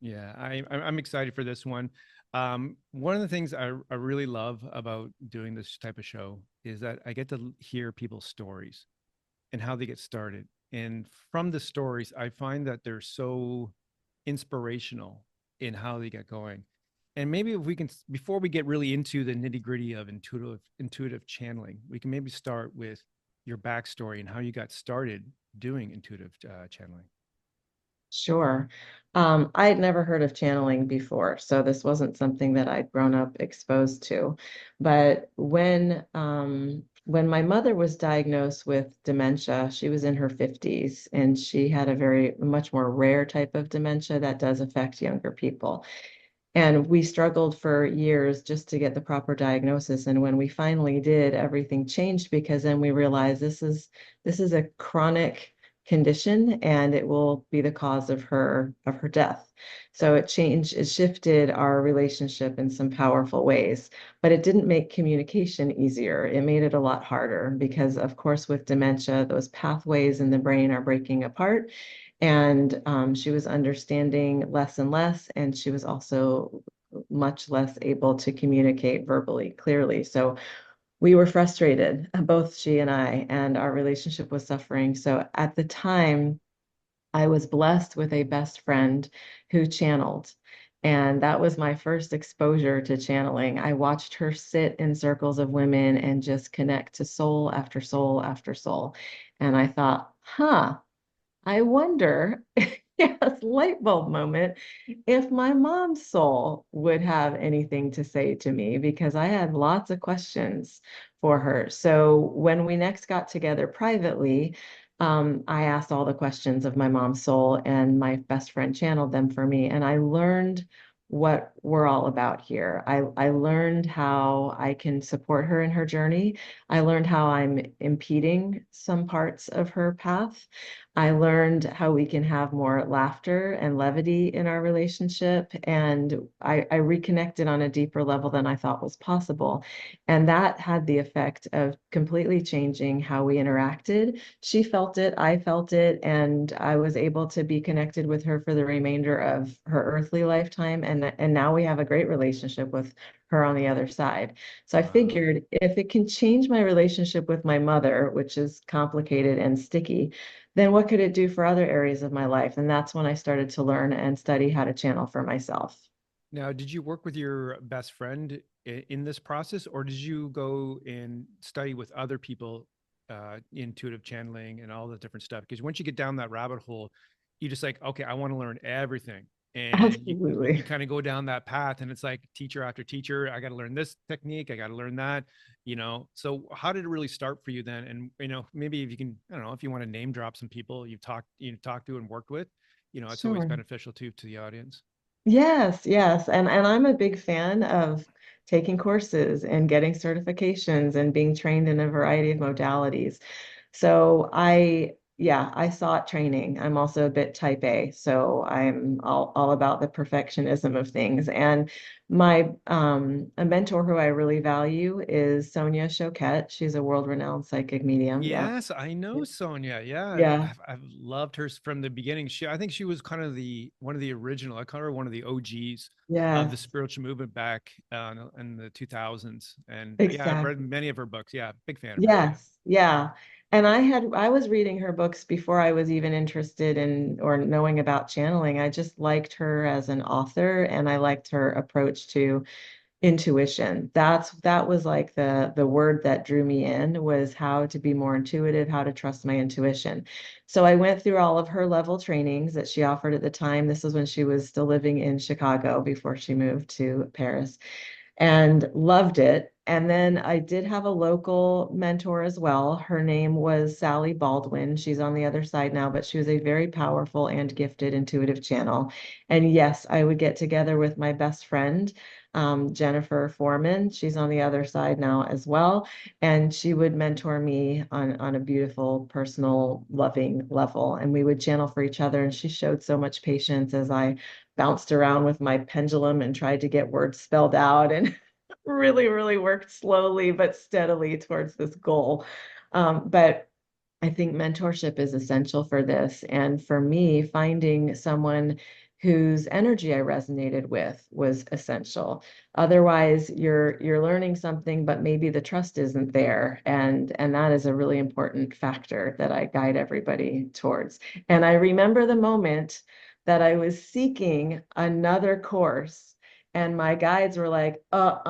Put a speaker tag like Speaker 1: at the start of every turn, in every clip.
Speaker 1: Yeah, I'm excited for this one. One of the things I really love about doing this type of show is that I get to hear people's stories and how they get started. And from the stories, I find that they're so inspirational in how they get going. And maybe if we can, before we get really into the nitty gritty of intuitive channeling, we can maybe start with your backstory and how you got started doing intuitive channeling.
Speaker 2: Sure. I had never heard of channeling before, so this wasn't something that I'd grown up exposed to. But when my mother was diagnosed with dementia, she was in her 50s, and she had a very much more rare type of dementia that does affect younger people. And we struggled for years just to get the proper diagnosis. And when we finally did, everything changed because then we realized this is a chronic condition and it will be the cause of her death. So it shifted our relationship in some powerful ways, but it didn't make communication easier. It made it a lot harder because, of course, with dementia, those pathways in the brain are breaking apart, and she was understanding less and less, and she was also much less able to communicate verbally clearly. So we were frustrated, both she and our relationship was suffering. So at the time, I was blessed with a best friend who channeled. And that was my first exposure to channeling. I watched her sit in circles of women and just connect to soul after soul after soul. And I thought, huh, I wonder, yes, light bulb moment, if my mom's soul would have anything to say to me, because I had lots of questions for her. So when we next got together privately, I asked all the questions of my mom's soul, and my best friend channeled them for me. And I learned what we're all about here. I learned how I can support her in her journey. I learned how I'm impeding some parts of her path. I learned how we can have more laughter and levity in our relationship. And I reconnected on a deeper level than I thought was possible. And that had the effect of completely changing how we interacted. She felt it, I felt it, and I was able to be connected with her for the remainder of her earthly lifetime. And now we have a great relationship with her on the other side. So I
Speaker 1: Wow.
Speaker 2: figured if it can change my relationship with my mother, which is complicated and sticky, then what could it do for other areas of my life? And that's when I started to learn and study how to channel for myself.
Speaker 1: Now, did you work with your best friend in this process, or did you go and study with other people, intuitive channeling and all the different stuff? Because once you get down that rabbit hole, you just like, okay, I want to learn everything, and you
Speaker 2: Absolutely.
Speaker 1: kind of go down that path, and it's like teacher after teacher. I got to learn this technique. I got to learn that. So how did it really start for you then? And maybe if you can, I don't know, if you want to name drop some people you've talked to and worked with, it's always
Speaker 2: Sure.
Speaker 1: beneficial too to the audience.
Speaker 2: Yes, yes. And I'm a big fan of taking courses and getting certifications and being trained in a variety of modalities. So yeah, I sought training. I'm also a bit type A, so I'm all about the perfectionism of things. And my a mentor who I really value is Sonia Choquette. She's a world-renowned psychic medium. Yeah.
Speaker 1: Yes, I know Sonia. Yeah,
Speaker 2: Yeah.
Speaker 1: I've loved her from the beginning. I think she was kind of the one of the original. I call her one of the OGs of the
Speaker 2: Yes,
Speaker 1: spiritual movement back in the 2000s. And yeah, I've read
Speaker 2: exactly.
Speaker 1: many of her books. Yeah, big fan of hers. Yeah.
Speaker 2: Yes, yeah. And I was reading her books before I was even interested in or knowing about channeling. I just liked her as an author, and I liked her approach to intuition. That was like the word that drew me in, was how to be more intuitive, how to trust my intuition. So I went through all of her level trainings that she offered at the time. This was when she was still living in Chicago before she moved to Paris, and loved it. And then I did have a local mentor as well. Her name was Sally Baldwin. She's on the other side now, but she was a very powerful and gifted intuitive channel. And yes, I would get together with my best friend, Jennifer Foreman. She's on the other side now as well. And she would mentor me on a beautiful, personal, loving level. And we would channel for each other. And she showed so much patience as I bounced around with my pendulum and tried to get words spelled out, and really, really worked slowly but steadily towards this goal. But I think mentorship is essential for this. And for me, finding someone whose energy I resonated with was essential. Otherwise, you're learning something, but maybe the trust isn't there. And that is a really important factor that I guide everybody towards. And I remember the moment that I was seeking another course, and my guides were like, that's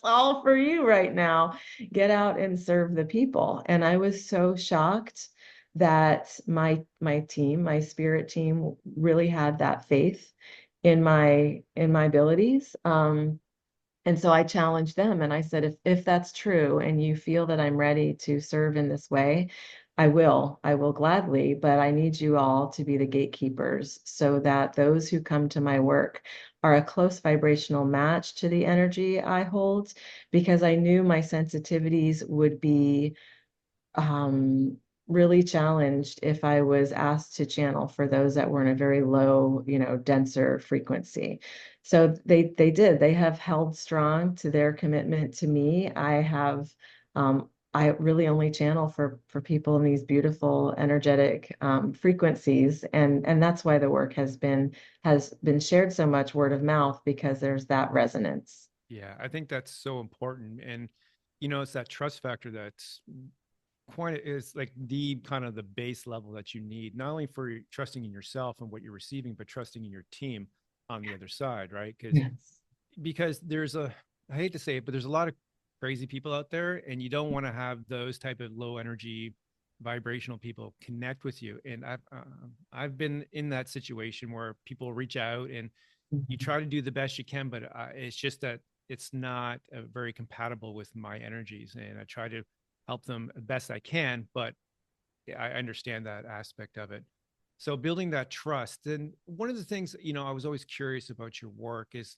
Speaker 2: all for you right now. Get out and serve the people. And I was so shocked that my team, my spirit team, really had that faith in my abilities. And so I challenged them and I said, if that's true and you feel that I'm ready to serve in this way, I will gladly, but I need you all to be the gatekeepers so that those who come to my work are a close vibrational match to the energy I hold, because I knew my sensitivities would be um, really challenged if I was asked to channel for those that were in a very low, denser frequency. So they did. They have held strong to their commitment to me. I really only channel for people in these beautiful energetic frequencies, and that's why the work has been shared so much word of mouth, because there's that resonance.
Speaker 1: Yeah, I think that's so important. And, it's that trust factor that's quite is like the kind of the base level that you need, not only for trusting in yourself and what you're receiving, but trusting in your team on the other side, right?
Speaker 2: Yes.
Speaker 1: Because I hate to say it, but there's a lot of crazy people out there, and you don't want to have those type of low energy vibrational people connect with you. And I've been in that situation where people reach out and you try to do the best you can, but it's just that it's not very compatible with my energies, and I try to help them the best I can, but I understand that aspect of it. So building that trust. And one of the things, I was always curious about your work is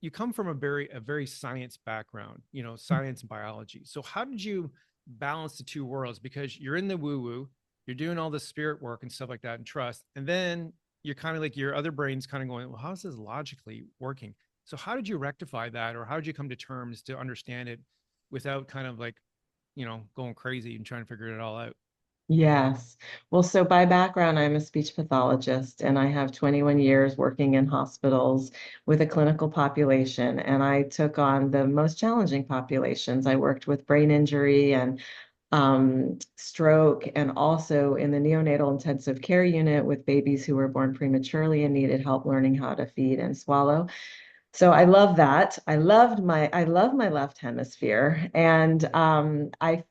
Speaker 1: you come from a very science background, science and biology. So how did you balance the two worlds? Because you're in the woo woo, you're doing all the spirit work and stuff like that and trust. And then you're kind of like your other brain's kind of going, well, how's this logically working? So how did you rectify that, or how did you come to terms to understand it without kind of like, going crazy and trying to figure it all out?
Speaker 2: Yes. Well, so by background, I'm a speech pathologist and I have 21 years working in hospitals with a clinical population. And I took on the most challenging populations. I worked with brain injury and stroke, and also in the neonatal intensive care unit with babies who were born prematurely and needed help learning how to feed and swallow. So I love that. I love my left hemisphere. And I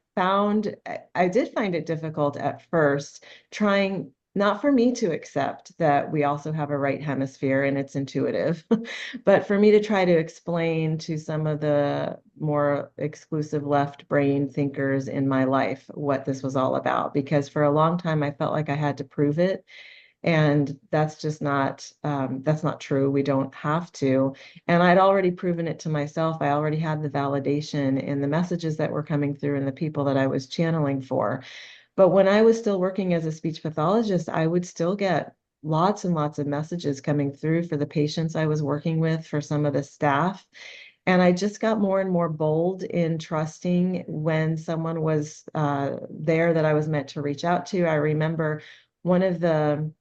Speaker 2: did find it difficult at first, trying not for me to accept that we also have a right hemisphere and it's intuitive, but for me to try to explain to some of the more exclusive left brain thinkers in my life what this was all about. Because for a long time I felt like I had to prove it, and that's just that's not true. We don't have to. And I'd already proven it to myself. I already had the validation in the messages that were coming through and the people that I was channeling for. But when I was still working as a speech pathologist, I would still get lots and lots of messages coming through for the patients I was working with, for some of the staff. And I just got more and more bold in trusting when someone was there that I was meant to reach out to. I remember one of the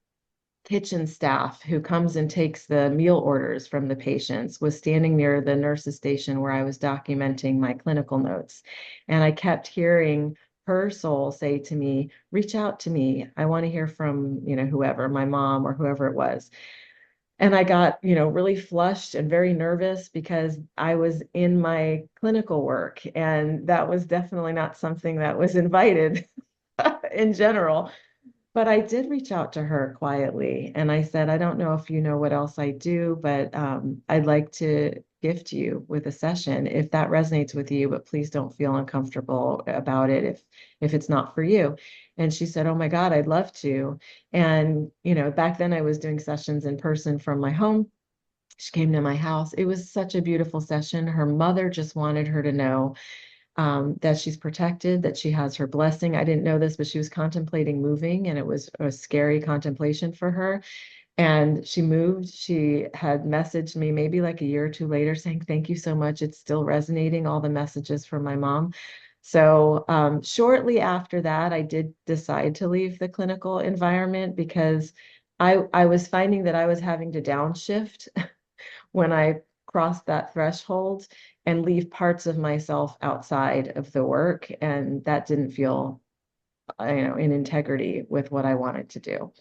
Speaker 2: kitchen staff who comes and takes the meal orders from the patients was standing near the nurse's station where I was documenting my clinical notes. And I kept hearing her soul say to me, reach out to me. I want to hear from, whoever, my mom or whoever it was. And I got, really flushed and very nervous because I was in my clinical work. And that was definitely not something that was invited in general. But I did reach out to her quietly and I said, I don't know if you know what else I do, but I'd like to gift you with a session if that resonates with you, but please don't feel uncomfortable about it if it's not for you. And she said, oh my God, I'd love to. And, back then I was doing sessions in person from my home. She came to my house. It was such a beautiful session. Her mother just wanted her to know that she's protected, that she has her blessing. I didn't know this, but she was contemplating moving, and it was a scary contemplation for her. And she moved. She had messaged me maybe like a year or two later saying, thank you so much. It's still resonating, all the messages from my mom. So shortly after that, I did decide to leave the clinical environment because I was finding that I was having to downshift when I crossed that threshold and leave parts of myself outside of the work. And that didn't feel, in integrity with what I wanted to do.